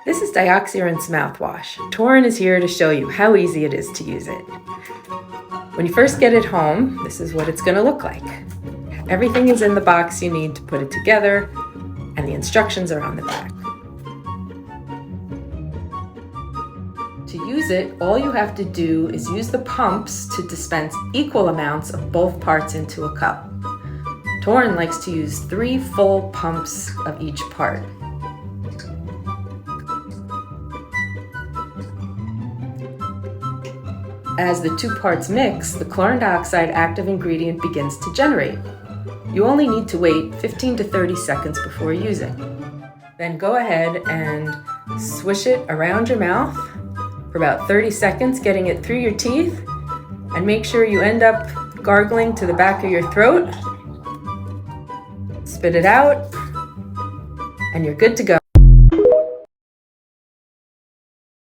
This is DioxiRinse mouthwash. Chlorine is here to show you how easy it is to use it. When you first get it home, this is what it's going to look like. Everything is in the box you need to put it together, and the instructions are on the back. To use it, all you have to do is use the pumps to dispense equal amounts of both parts into a cup. Chlorine likes to use 3 full pumps of each part. As the 2 parts mix, the chlorine dioxide active ingredient begins to generate. You only need to wait 15 to 30 seconds before using. Then go ahead and swish it around your mouth for about 30 seconds, getting it through your teeth, and make sure you end up gargling to the back of your throat. Spit it out, and you're good to go.